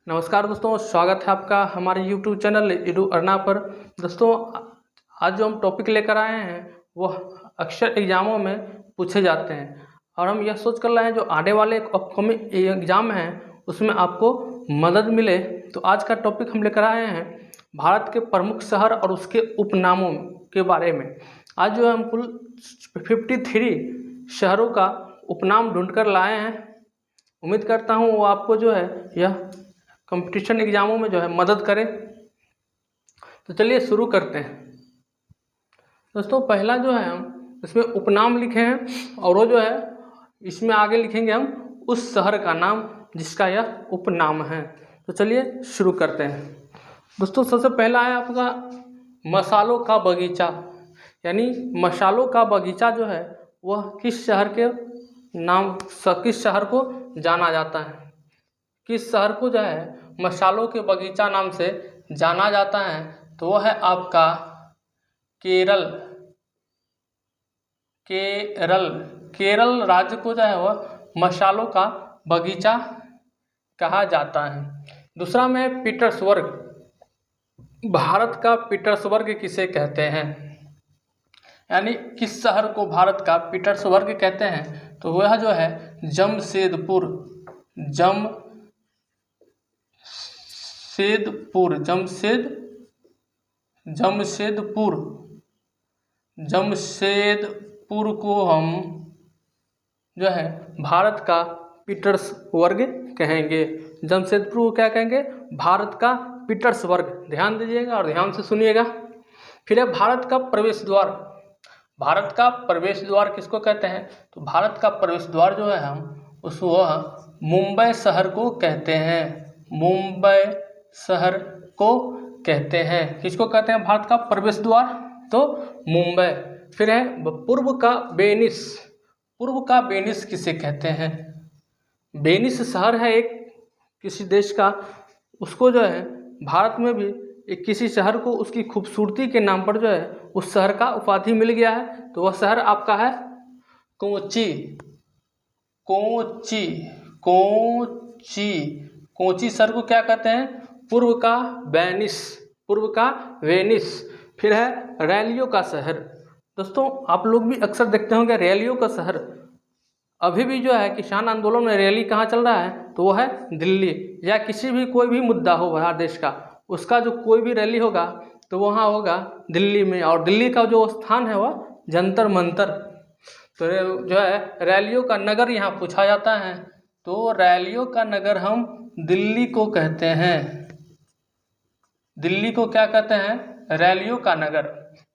नमस्कार दोस्तों, स्वागत है आपका हमारे YouTube चैनल एडू अर्ना पर। दोस्तों, आज जो हम टॉपिक लेकर आए हैं वह अक्सर एग्ज़ामों में पूछे जाते हैं और हम यह सोच कर लाए हैं जो आने वाले अपकमिंग एग्ज़ाम हैं उसमें आपको मदद मिले। तो आज का टॉपिक हम लेकर आए हैं भारत के प्रमुख शहर और उसके उपनामों के बारे में। आज जो है हम कुल 53 शहरों का उपनाम ढूंढ कर लाए हैं। उम्मीद करता हूँ वो आपको जो है यह कंपटीशन एग्जामों में जो है मदद करे। तो चलिए शुरू करते हैं। दोस्तों, पहला जो है हम इसमें उपनाम लिखे हैं और वो जो है इसमें आगे लिखेंगे हम उस शहर का नाम जिसका यह उपनाम है। तो चलिए शुरू करते हैं। दोस्तों, सबसे पहला है आपका मसालों का बगीचा, यानी मसालों का बगीचा जो है वह किस शहर के नाम किस शहर को जाना जाता है, किस शहर को जो है मसालों के बगीचा नाम से जाना जाता है। तो वह है आपका केरल। केरल राज्य को जो है वह मसालों का बगीचा कहा जाता है। दूसरा में पीटर्सबर्ग। भारत का पीटर्सबर्ग किसे कहते हैं, यानी किस शहर को भारत का पीटर्सबर्ग कहते हैं। तो वह जो है जमशेदपुर। जमशेदपुर को हम जो है भारत का पीटर्सबर्ग कहेंगे। जमशेदपुर को क्या कहेंगे? भारत का पीटर्सबर्ग। ध्यान दीजिएगा और ध्यान से सुनिएगा। फिर है भारत का प्रवेश द्वार। भारत का प्रवेश द्वार किसको कहते हैं? तो भारत का प्रवेश द्वार जो है हम उसको मुंबई शहर को कहते हैं। मुंबई शहर को कहते हैं। किसको कहते हैं भारत का प्रवेश द्वार? तो मुंबई। फिर है पूर्व का वेनिस। पूर्व का वेनिस किसे कहते हैं? वेनिस शहर है एक किसी देश का, उसको जो है भारत में भी एक किसी शहर को उसकी खूबसूरती के नाम पर जो है उस शहर का उपाधि मिल गया है। तो वह शहर आपका है कोची शहर को क्या कहते हैं? पूर्व का वेनिस। फिर है रैलियों का शहर। दोस्तों, आप लोग भी अक्सर देखते होंगे रैलियों का शहर। अभी भी जो है किसान आंदोलन में रैली कहाँ चल रहा है? तो वो है दिल्ली। या किसी भी कोई भी मुद्दा हो भारत देश का, उसका जो कोई भी रैली होगा तो वहाँ होगा दिल्ली में। और दिल्ली का जो स्थान है वह जंतर मंतर। तो जो है रैलियों का नगर यहाँ पूछा जाता है। तो रैलियों का नगर हम दिल्ली को कहते हैं। दिल्ली को क्या कहते हैं? रैलियों का नगर।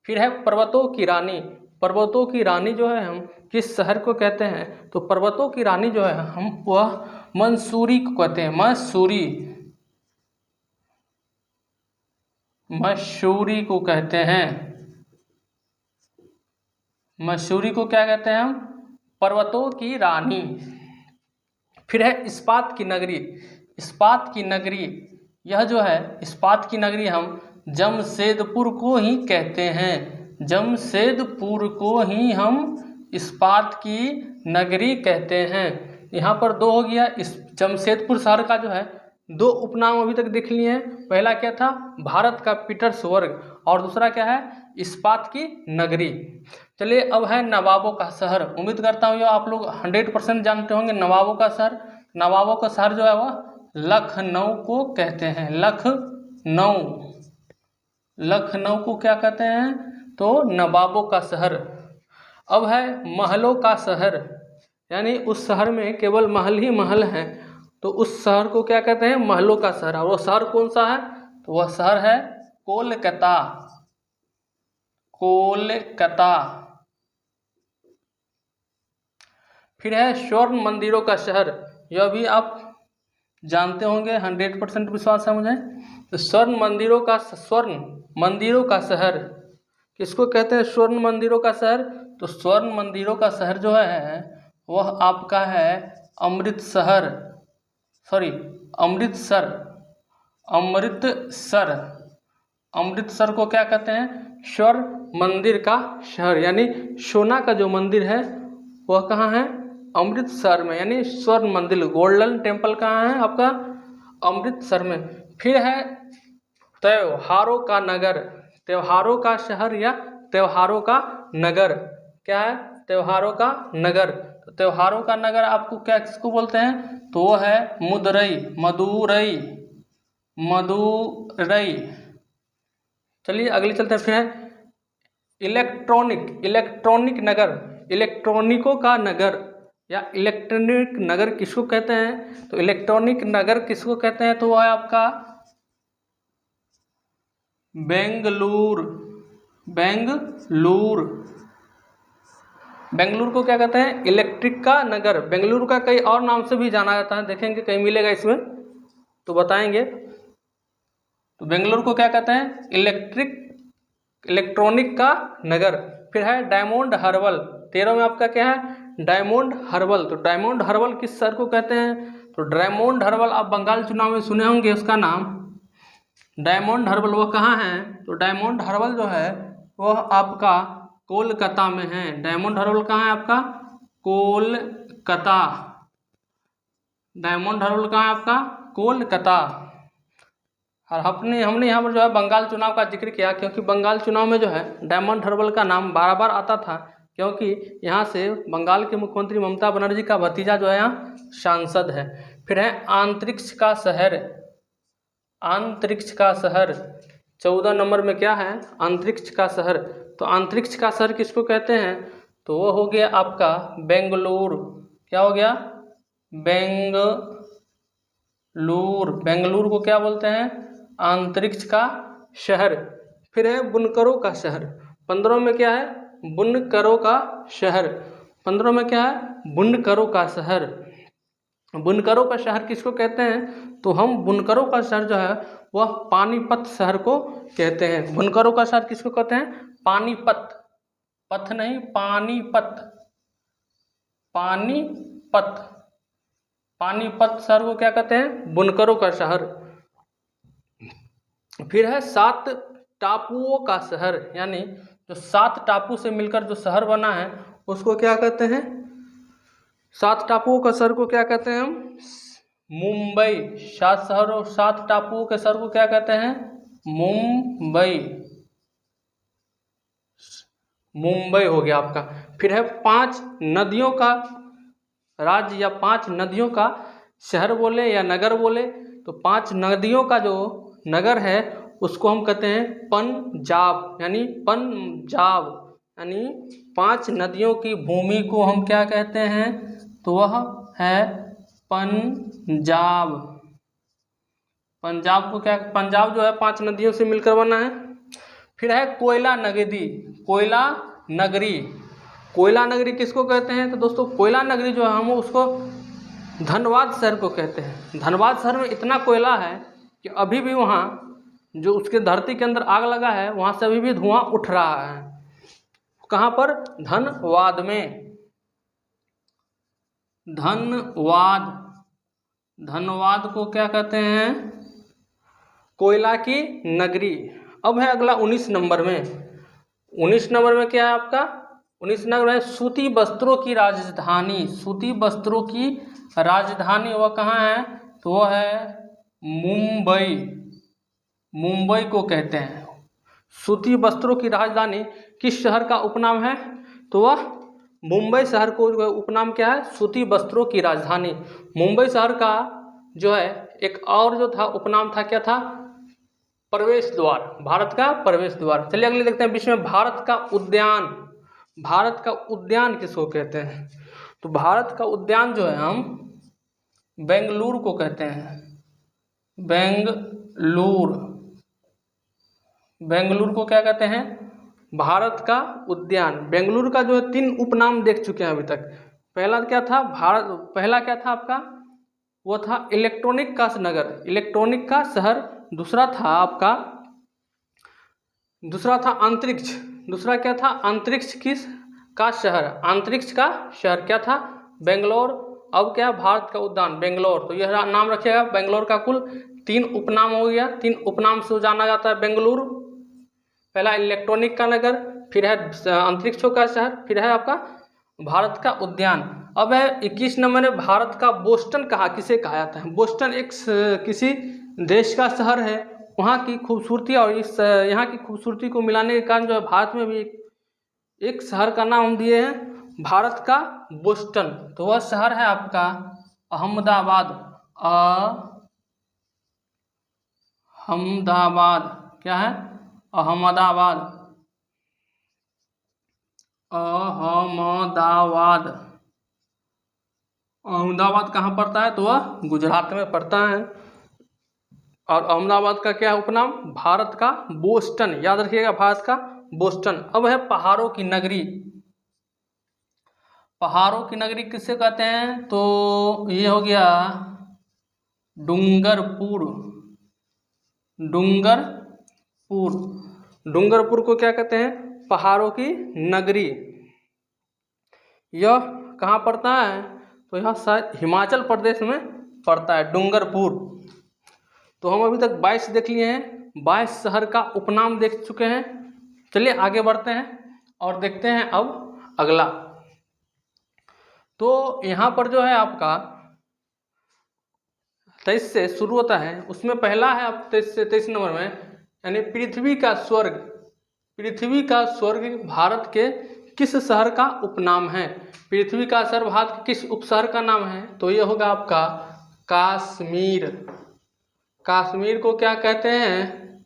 फिर है पर्वतों की रानी। पर्वतों की रानी जो है हम किस शहर को कहते हैं? तो पर्वतों की रानी जो है हम वह मंसूरी को कहते हैं। मसूरी को कहते हैं। मसूरी को क्या कहते हैं हम? पर्वतों की रानी। फिर है इस्पात की नगरी। इस्पात की नगरी, यह जो है इस्पात की नगरी हम जमशेदपुर को ही कहते हैं। जमशेदपुर को ही हम इस्पात की नगरी कहते हैं। यहाँ पर दो हो गया। इस जमशेदपुर शहर का जो है दो उपनाम अभी तक देख लिए हैं। पहला क्या था? भारत का पीटर्सबर्ग। और दूसरा क्या है? इस्पात की नगरी। चलिए अब है नवाबों का शहर। उम्मीद करता हूँ ये आप लोग 100% जानते होंगे नवाबों का शहर। नवाबों का शहर जो है वह लखनऊ को कहते हैं। लखनऊ को क्या कहते हैं? तो नवाबों का शहर। अब है महलों का शहर, यानी उस शहर में केवल महल ही महल हैं। तो उस शहर को क्या कहते हैं? महलों का शहर। और वो शहर कौन सा है? तो वह शहर है कोलकाता। फिर है स्वर्ण मंदिरों का शहर। यह भी आप जानते होंगे, 100% विश्वास है मुझे। तो स्वर्ण मंदिरों का शहर किसको कहते हैं? स्वर्ण मंदिरों का शहर। तो स्वर्ण मंदिरों का शहर जो है वह आपका है अमृतसर। अमृतसर को क्या कहते हैं? स्वर्ण मंदिर का शहर। यानी सोना का जो मंदिर है वह कहाँ है? अमृतसर में, यानी स्वर्ण मंदिर। गोल्डन टेम्पल कहाँ है आपका? अमृतसर में। फिर है त्योहारों का नगर, त्योहारों का शहर या त्योहारों का नगर। क्या है? त्योहारों का नगर। तो त्योहारों का नगर आपको क्या किसको बोलते हैं? तो वो है मदुरई, मदुरई, मदुरई। चलिए अगली चलते हैं। फिर है इलेक्ट्रॉनिक नगर, इलेक्ट्रॉनिकों का नगर या इलेक्ट्रॉनिक नगर किसको कहते हैं? तो इलेक्ट्रॉनिक नगर किसको कहते हैं? तो वो है आपका बेंगलुरु, बेंगलुरु। बेंगलुरु को क्या कहते हैं? इलेक्ट्रिक का नगर। बेंगलुरु का कई और नाम से भी जाना जाता है, देखेंगे कहीं मिलेगा इसमें तो बताएंगे। तो बेंगलुरु को क्या कहते हैं? इलेक्ट्रॉनिक का नगर। फिर है डायमंड हार्बर। 13 में आपका क्या है? डायमंड हार्बर। तो डायमंड हार्बर किस शहर को कहते हैं? तो डायमंड हार्बर आप बंगाल चुनाव में सुने होंगे उसका नाम। डायमंड हार्बर वो कहाँ है? तो डायमंड हार्बर जो है वह आपका कोलकाता में है। डायमंड हार्बर कहाँ है आपका? कोलकाता। डायमंड हार्बर कहाँ है आपका? कोलकाता। और हमने यहाँ पर जो है बंगाल चुनाव का जिक्र किया, क्योंकि बंगाल चुनाव में जो है डायमंड हार्बर का नाम बार बार आता था, क्योंकि यहाँ से बंगाल के मुख्यमंत्री ममता बनर्जी का भतीजा जो है यहाँ सांसद है। फिर है अंतरिक्ष का शहर, अंतरिक्ष का शहर। 14 नंबर में क्या है? अंतरिक्ष का शहर। तो अंतरिक्ष का शहर किसको कहते हैं? तो वो हो गया आपका बेंगलुरु। क्या हो गया? बेंगलुरु। बेंगलुरु को क्या बोलते हैं? अंतरिक्ष का शहर। फिर है बुनकरों का शहर। 15 में क्या है? बुनकरों का शहर। 15 में क्या है? बुनकरों का शहर। बुनकरों का शहर किसको कहते हैं? तो हम बुनकरों का शहर जो है वह पानीपत शहर को कहते हैं। बुनकरों का शहर किसको कहते हैं? पानीपत, पथ नहीं, पानीपत, पानीपत। पानीपत शहर को क्या कहते हैं? बुनकरों का शहर। फिर है 7 टापुओं का शहर, यानी जो 7 टापू से मिलकर जो शहर बना है उसको क्या कहते हैं? 7 टापुओं का शहर को क्या कहते हैं हम? मुंबई। 7 टापुओं के शहर को क्या कहते हैं? मुंबई। मुंबई हो गया आपका। फिर है 5 नदियों का राज्य या 5 नदियों का शहर बोले या नगर बोले, तो 5 नदियों का जो नगर है उसको हम कहते हैं पंजाब, यानी पंजाब। यानी 5 नदियों की भूमि को हम क्या कहते हैं? तो वह है पंजाब। पंजाब को क्या? पंजाब जो है 5 नदियों से मिलकर बना है। फिर है कोयला नगरी, कोयला नगरी। कोयला नगरी किसको कहते हैं? तो दोस्तों कोयला नगरी जो है हम उसको धनबाद शहर को कहते हैं। धनबाद शहर में इतना कोयला है कि अभी भी वहाँ जो उसके धरती के अंदर आग लगा है वहाँ से अभी भी धुआं उठ रहा है। कहाँ पर? धनबाद में। धनबाद, धनबाद को क्या कहते हैं? कोयला की नगरी। अब है अगला 19 नंबर में। 19 नंबर में क्या है आपका? 19 नंबर में सूती वस्त्रों की राजधानी। सूती वस्त्रों की राजधानी वह कहाँ है? तो वह है मुंबई। मुंबई को कहते हैं। सूती वस्त्रों की राजधानी किस शहर का उपनाम है? तो वह मुंबई शहर को उपनाम क्या है? सूती वस्त्रों की राजधानी। मुंबई शहर का जो है एक और जो था उपनाम था, क्या था? प्रवेश द्वार, भारत का प्रवेश द्वार। चलिए अगले देखते हैं। बीच में भारत का उद्यान। भारत का उद्यान किसको कहते हैं? तो भारत का उद्यान जो है हम बेंगलुरु को कहते हैं। बेंगलुरु, बेंगलुरु को क्या कहते हैं? भारत का उद्यान। बेंगलुरु का जो है 3 उपनाम देख चुके हैं अभी तक। पहला क्या था? पहला क्या था आपका? वो था इलेक्ट्रॉनिक का नगर, इलेक्ट्रॉनिक का शहर। दूसरा था अंतरिक्ष। दूसरा क्या था? अंतरिक्ष का शहर। अंतरिक्ष का शहर क्या था? बेंगलोर। अब क्या? भारत का उद्यान बेंगलोर। तो यह नाम रखिएगा। बेंगलोर का कुल 3 उपनाम हो गया। 3 उपनाम से जाना जाता है बेंगलुरु। पहला इलेक्ट्रॉनिक का नगर, फिर है अंतरिक्षों का शहर, फिर है आपका भारत का उद्यान। अब है 21 नंबर में, भारत का बोस्टन किसे कहा जाता है? बोस्टन एक किसी देश का शहर है, वहाँ की खूबसूरती और इस यहाँ की खूबसूरती को मिलाने के कारण जो है भारत में भी एक शहर का नाम हम दिए हैं भारत का बोस्टन। तो वह शहर है आपका अहमदाबाद। अहमदाबाद क्या है? अहमदाबाद। अहमदाबाद। अहमदाबाद कहाँ पड़ता है? तो वह गुजरात में पड़ता है। और अहमदाबाद का क्या उपनाम? भारत का बोस्टन। याद रखिएगा, भारत का बोस्टन। अब है पहाड़ों की नगरी। पहाड़ों की नगरी किससे कहते हैं? तो ये हो गया डूंगरपुर। डूंगरपुर। डूंगरपुर को क्या कहते हैं? पहाड़ों की नगरी। यह कहाँ पड़ता है? तो यह शायद हिमाचल प्रदेश में पड़ता है, डूंगरपुर। तो हम अभी तक 22 देख लिए हैं, 22 शहर का उपनाम देख चुके हैं। चलिए आगे बढ़ते हैं और देखते हैं अब अगला। तो यहाँ पर जो है आपका 23 से शुरू होता है, उसमें पहला है आप 23 नंबर में, यानी पृथ्वी का स्वर्ग। पृथ्वी का स्वर्ग भारत के किस शहर का उपनाम है? पृथ्वी का शहर भारत के किस उपशहर का नाम है? तो ये होगा आपका कश्मीर। कश्मीर को क्या कहते हैं?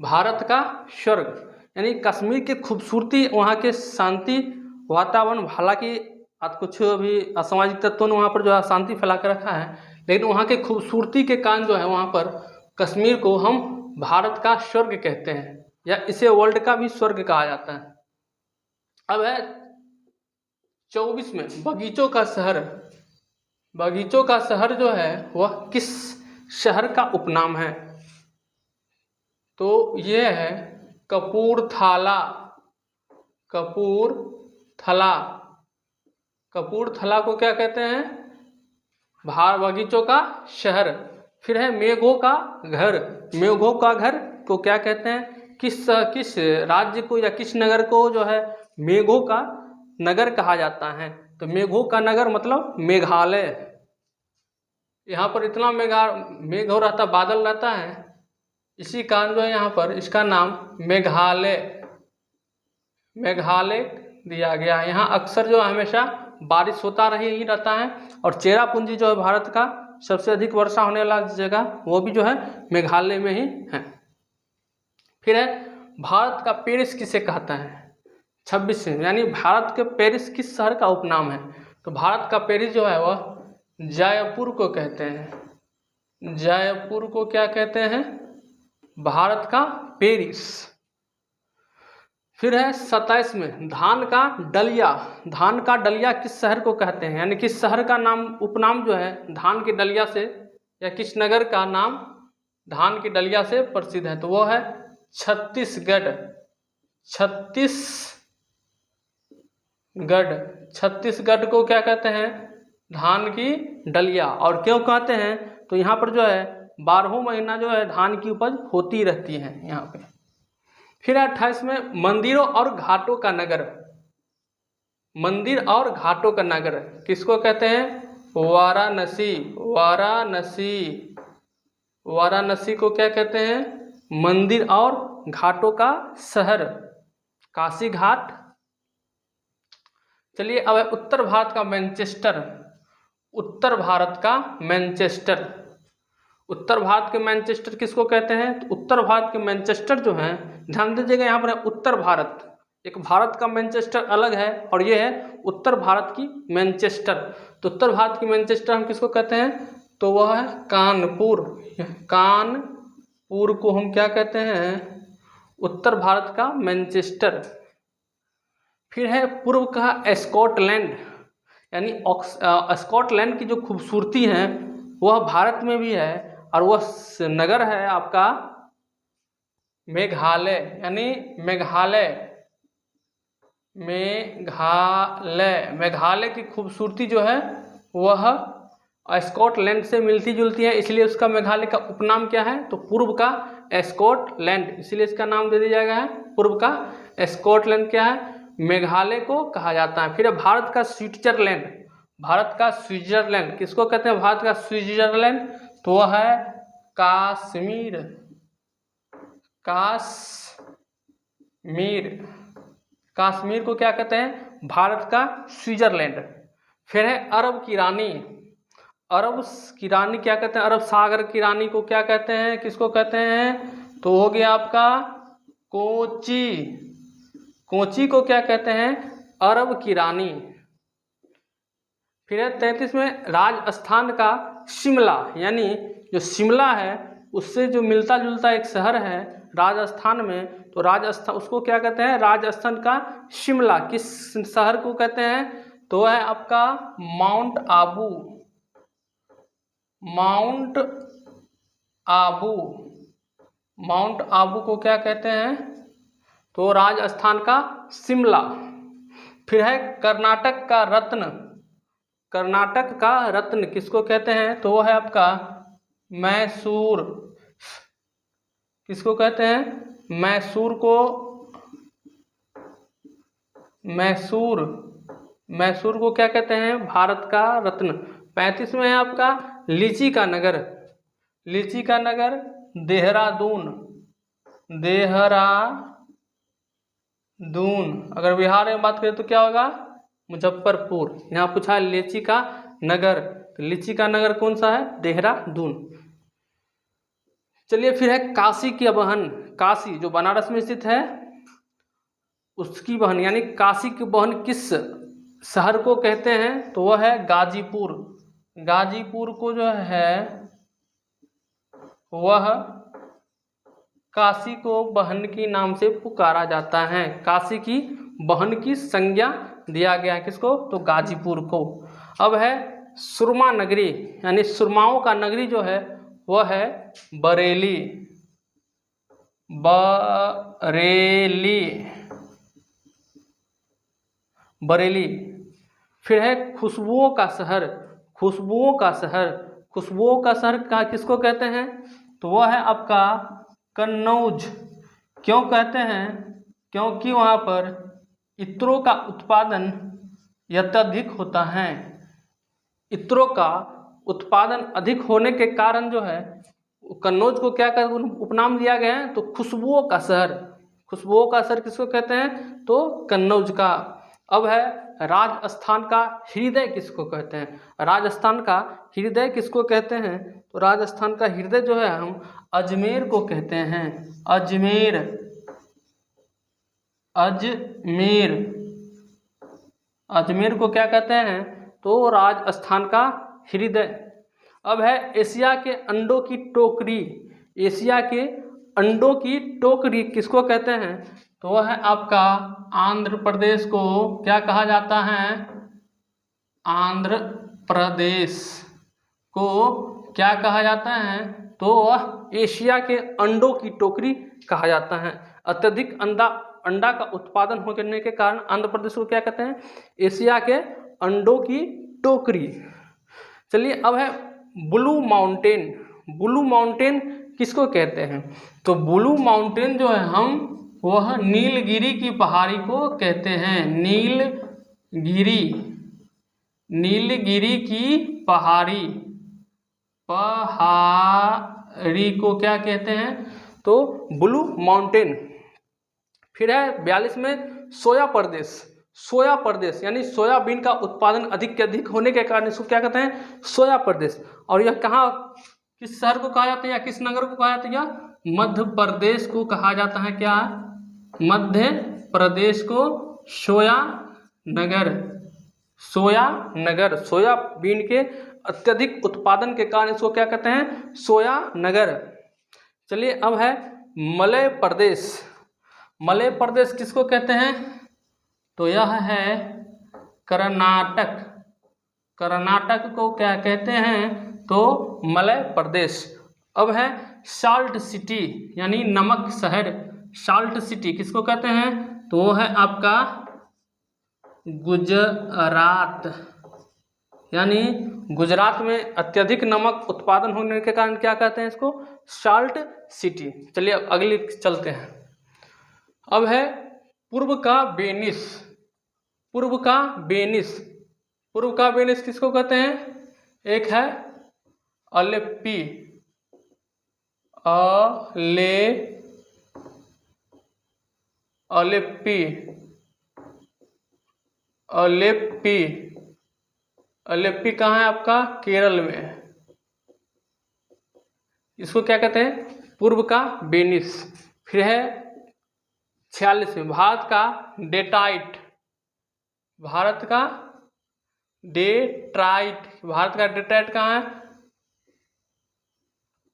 भारत का स्वर्ग। यानी कश्मीर की खूबसूरती, वहाँ के शांति वातावरण, हालांकि कुछ अभी असामाजिक तत्वों ने वहाँ पर जो है शांति फैला कर रखा है, लेकिन वहाँ के खूबसूरती के कारण जो है वहाँ पर कश्मीर को हम भारत का स्वर्ग कहते हैं, या इसे वर्ल्ड का भी स्वर्ग कहा जाता है। अब है 24 में बगीचों का शहर। बगीचों का शहर जो है वह किस शहर का उपनाम है? तो ये है कपूरथला। कपूरथला। कपूरथला को क्या कहते हैं? बगीचों का शहर। फिर है मेघों का घर। मेघों का घर को क्या कहते हैं? किस राज्य को या किस नगर को जो है मेघों का नगर कहा जाता है? तो मेघों का नगर मतलब मेघालय। यहाँ पर इतना मेघ हो रहता, बादल रहता है, इसी कारण जो है यहाँ पर इसका नाम मेघालय दिया गया। यहाँ अक्सर जो हमेशा बारिश होता ही रहता है, और चेरापूंजी जो है भारत का सबसे अधिक वर्षा होने वाला जगह, वो भी जो है मेघालय में ही है। फिर है भारत का पेरिस किसे कहता है? 26 में, यानी भारत के पेरिस किस शहर का उपनाम है? तो भारत का पेरिस जो है वह जयपुर को कहते हैं। जयपुर को क्या कहते हैं? भारत का पेरिस। फिर है 27 में धान का डलिया। धान का डलिया किस शहर को कहते हैं? यानी किस शहर का नाम, उपनाम जो है धान की डलिया से, या किस नगर का नाम धान की डलिया से प्रसिद्ध है? तो वो है छत्तीसगढ़। छत्तीसगढ़ को क्या कहते हैं? धान की डलिया। और क्यों कहते हैं? तो यहाँ पर जो है 12 महीना जो है धान की उपज होती रहती है यहाँ पे। फिर 28 में मंदिरों और घाटों का नगर। मंदिर और घाटों का नगर किसको कहते हैं? वाराणसी। वाराणसी को क्या कहते हैं? मंदिर और घाटों का शहर, काशी घाट। चलिए अब है उत्तर भारत का मैनचेस्टर। उत्तर भारत का मैनचेस्टर। उत्तर भारत के मैनचेस्टर किसको कहते हैं? तो उत्तर भारत के मैनचेस्टर जो है, ध्यान दीजिएगा, यहाँ पर है उत्तर भारत, एक भारत का मैनचेस्टर अलग है, और ये है उत्तर भारत की मैनचेस्टर। तो उत्तर भारत की मैनचेस्टर हम किसको कहते हैं? तो वह है कानपुर। कानपुर को हम क्या कहते हैं? उत्तर भारत का मैनचेस्टर। फिर है पूर्व का स्कॉटलैंड। यानी स्कॉटलैंड की जो खूबसूरती है वह भारत में भी है, और वह नगर है आपका मेघालय। यानी मेघालय की खूबसूरती जो है वह स्कॉटलैंड से मिलती जुलती है, इसलिए उसका मेघालय का उपनाम क्या है? तो पूर्व का स्कॉटलैंड, इसलिए इसका नाम दे दिया गया है पूर्व का स्कॉटलैंड। क्या है? मेघालय को कहा जाता है। फिर है भारत का स्विट्जरलैंड, भारत का स्विट्जरलैंड किसको कहते हैं? भारत का स्विट्जरलैंड तो वह है काश्मीर, काश्मीर, काश्मीर को क्या कहते हैं? भारत का स्विट्जरलैंड। फिर है अरब की रानी, अरब की रानी क्या कहते हैं? अरब सागर की रानी को क्या कहते हैं? किसको कहते हैं? तो हो गया आपका कोची, कोची को क्या कहते हैं? अरब की रानी। फिर है 33 में राजस्थान का शिमला, यानी जो शिमला है उससे जो मिलता जुलता एक शहर है राजस्थान में, तो राजस्थान उसको क्या कहते हैं? राजस्थान का शिमला। किस शहर को कहते हैं? तो है आपका mount Abu, mount Abu, mount Abu को क्या कहते हैं? तो राजस्थान का शिमला। फिर है कर्नाटक का रत्न, कर्नाटक का रत्न किसको कहते हैं? तो वो है आपका मैसूर, किसको कहते हैं? मैसूर को, मैसूर, मैसूर को क्या कहते हैं? भारत का रत्न। 35 में है आपका लीची का नगर, लीची का नगर देहरादून, देहरादून। अगर बिहार में बात करें तो क्या होगा? मुजफ्फरपुर। यहाँ पूछा है लीची का नगर, तो लीची का नगर कौन सा है? देहरादून। चलिए फिर है काशी की बहन, काशी जो बनारस में स्थित है उसकी बहन, यानी काशी की बहन किस शहर को कहते हैं? तो वह है गाजीपुर, गाजीपुर को जो है वह काशी को बहन की नाम से पुकारा जाता है, काशी की बहन की संज्ञा दिया गया है किसको? तो गाजीपुर को। अब है सुरमा नगरी, यानी सुरमाओं का नगरी जो है वह है बरेली, बरेली, बरेली। फिर है खुशबुओं का शहर, खुशबुओं का शहर, खुशबुओं का शहर का किसको कहते हैं? तो वह है आपका कन्नौज। क्यों कहते हैं? क्योंकि वहाँ पर इत्रों का उत्पादन अत्यधिक होता है, इत्रों का उत्पादन अधिक होने के कारण जो है कन्नौज को क्या कर उपनाम दिया गया है? तो खुशबुओं का शहर, खुशबुओं का शहर किसको कहते हैं? तो कन्नौज का। अब है राजस्थान का हृदय किसको कहते हैं? राजस्थान का हृदय किसको कहते हैं? तो राजस्थान का हृदय जो है हम अजमेर को कहते हैं, अजमेर, अजमेर, अजमेर को क्या कहते हैं? तो राजस्थान का हृदय। अब है एशिया के अंडों की टोकरी, एशिया के अंडों की टोकरी किसको कहते हैं? तो वह है आपका आंध्र प्रदेश को क्या कहा जाता है? आंध्र प्रदेश को क्या कहा जाता है? तो वह एशिया के अंडों की टोकरी कहा जाता है। अत्यधिक अंडा का उत्पादन होने के कारण आंध्र प्रदेश को क्या कहते हैं? एशिया के अंडों की टोकरी। चलिए अब है ब्लू माउंटेन, ब्लू माउंटेन किसको कहते हैं? तो ब्लू माउंटेन जो है हम वह नीलगिरी की पहाड़ी को कहते हैं, नीलगिरी, नीलगिरी की पहाड़ी, पहाड़ी को क्या कहते हैं? तो ब्लू माउंटेन। फिर है 42 में सोया प्रदेश, सोया प्रदेश यानी सोयाबीन का उत्पादन अधिक से अधिक होने के कारण इसको क्या कहते हैं? सोया प्रदेश। और यह कहाँ, किस शहर को कहा जाता है या किस नगर को कहा जाता है? या मध्य प्रदेश को कहा जाता है। क्या? मध्य प्रदेश को सोया नगर, सोया नगर। सोयाबीन के अत्यधिक उत्पादन के कारण इसको क्या कहते हैं? सोया नगर। चलिए अब है मलय प्रदेश, मलय प्रदेश किसको कहते हैं? तो यह है कर्नाटक, कर्नाटक को क्या कहते हैं? तो मलय प्रदेश। अब है साल्ट सिटी यानी नमक शहर, साल्ट सिटी किसको कहते हैं? तो वो है आपका गुजरात, यानी गुजरात में अत्यधिक नमक उत्पादन होने के कारण क्या कहते हैं इसको? Salt city. चलिए अब अगली चलते हैं। अब है पूर्व का वेनिस, पूर्व का वेनिस। पूर्व का वेनिस किसको कहते हैं? एक है अलेप्पी, अलेप्पी, अलेप्पी, अलेप्पी कहाँ है आपका? केरल में। इसको क्या कहते हैं? पूर्व का वेनिस। फिर है 46वें भारत का डेट्राइट। भारत का डेट्राइट, भारत का डेट्राइट कहाँ है?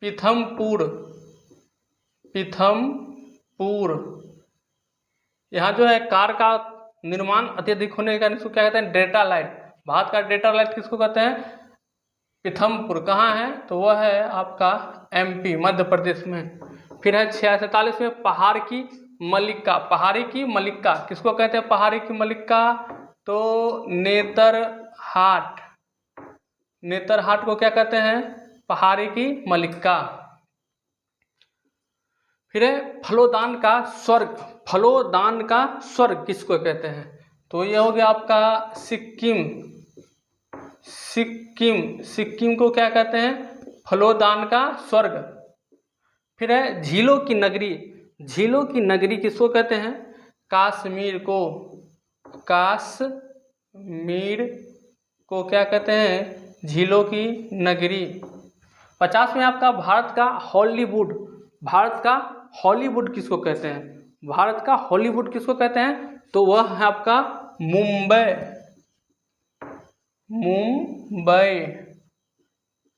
पीथमपुर, पीथमपुर। यहाँ जो है कार का निर्माण अत्यधिक होने के कारण इसको क्या कहते हैं? डेट्रालाइट। भारत का डेट्रालाइट किसको कहते हैं? पीथमपुर। कहाँ है? तो वह है आपका MP, मध्य प्रदेश में। फिर है 46 में पहाड़ की मल्लिका। पहाड़ी की मल्लिका किसको कहते हैं? पहाड़ी की मल्लिका तो नेतरहाट। नेतरहाट को क्या कहते हैं? पहाड़ी की मल्लिका। फिर है फलोदान का स्वर्ग। फलोदान का स्वर्ग किसको कहते हैं? तो यह हो गया आपका सिक्किम। सिक्किम, सिक्किम को क्या कहते हैं? फलोदान का स्वर्ग। फिर है झीलों की नगरी। झीलों की नगरी किसको कहते हैं? कश्मीर को। कश्मीर को क्या कहते हैं? झीलों की नगरी। 50 में आपका भारत का हॉलीवुड। भारत का हॉलीवुड किसको कहते हैं? भारत का हॉलीवुड किसको कहते हैं? तो वह है आपका मुंबई। मुंबई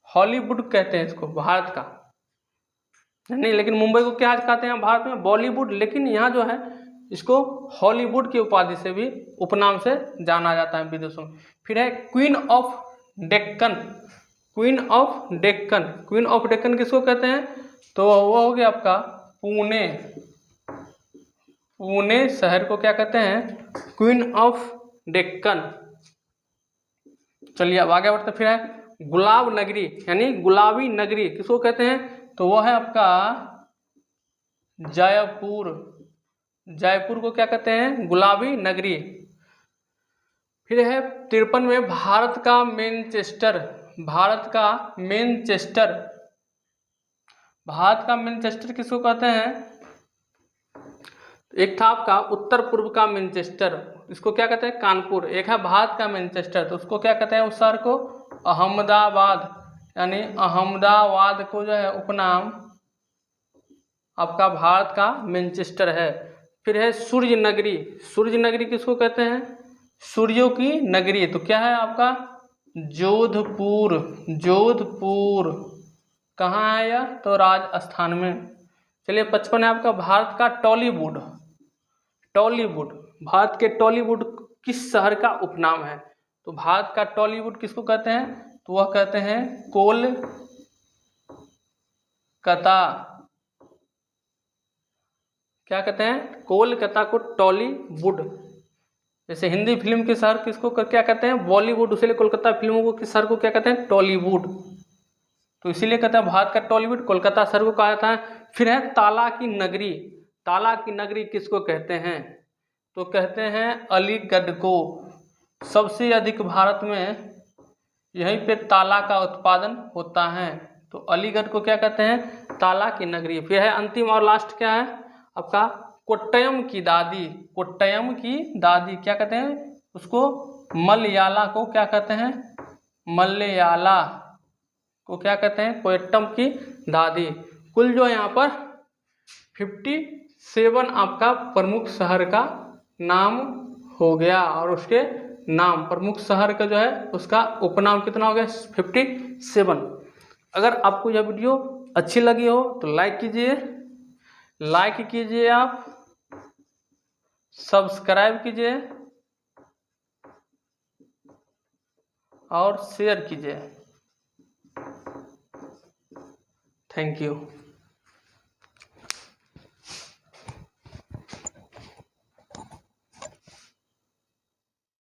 हॉलीवुड कहते हैं इसको, भारत का नहीं। लेकिन मुंबई को क्या कहते हैं भारत में? बॉलीवुड। लेकिन यहाँ जो है इसको हॉलीवुड की उपाधि से भी, उपनाम से जाना जाता है विदेशों में। फिर है queen of Deccan. Queen of Deccan, queen of Deccan किसको कहते हैं? तो वो हो गया आपका पुणे। पुणे शहर को क्या कहते हैं? Queen of Deccan. चलिए अब आगे बढ़ते। फिर है गुलाब नगरी, यानी गुलाबी नगरी किसको कहते हैं? तो वो है आपका जयपुर। जयपुर को क्या कहते हैं? गुलाबी नगरी। फिर है 53 में भारत का मैनचेस्टर। भारत का मैनचेस्टर। भारत का मैनचेस्टर किसको कहते हैं? एक था आपका उत्तर पूर्व का मैनचेस्टर, इसको क्या कहते हैं? कानपुर। एक है भारत का मैनचेस्टर, तो उसको क्या कहते हैं? उस शहर को अहमदाबाद, यानी अहमदाबाद को जो है उपनाम आपका भारत का मैनचेस्टर है। फिर है सूर्य नगरी। सूर्य नगरी किसको कहते हैं? सूर्यों की नगरी। तो क्या है आपका? जोधपुर। जोधपुर कहाँ है यह? तो राजस्थान में। चलिए 55 है आपका भारत का टॉलीवुड। टॉलीवुड, भारत के टॉलीवुड किस शहर का उपनाम है? तो भारत का टॉलीवुड किसको कहते हैं? तो वह कहते हैं कोलकाता। क्या कहते हैं? कोलकाता को टॉलीवुड। जैसे हिंदी फिल्म के शहर किसको क्या कहते हैं? बॉलीवुड। उसीलिए कोलकाता फिल्मों को किस शहर को क्या कहते हैं? टॉलीवुड। तो इसीलिए कहते हैं भारत का टॉलीवुड कोलकाता शहर को कहा जाता है। फिर है ताला की नगरी। ताला की नगरी किसको कहते हैं? तो कहते हैं अलीगढ़ को। सबसे अधिक भारत में यहीं पे ताला का उत्पादन होता है, तो अलीगढ़ को क्या कहते हैं? ताला की नगरी। फिर है अंतिम और लास्ट क्या है आपका? कोट्टयम की दादी। कोट्टयम की दादी क्या कहते हैं उसको? मलयाला को क्या कहते हैं? मलयाला को क्या कहते हैं? कोट्टयम की दादी। कुल जो यहाँ पर 57 आपका प्रमुख शहर का नाम हो गया, और उसके नाम प्रमुख शहर का जो है उसका उपनाम कितना हो गया? 57। अगर आपको यह वीडियो अच्छी लगी हो तो लाइक कीजिए, आप सब्सक्राइब कीजिए और शेयर कीजिए। Thank you.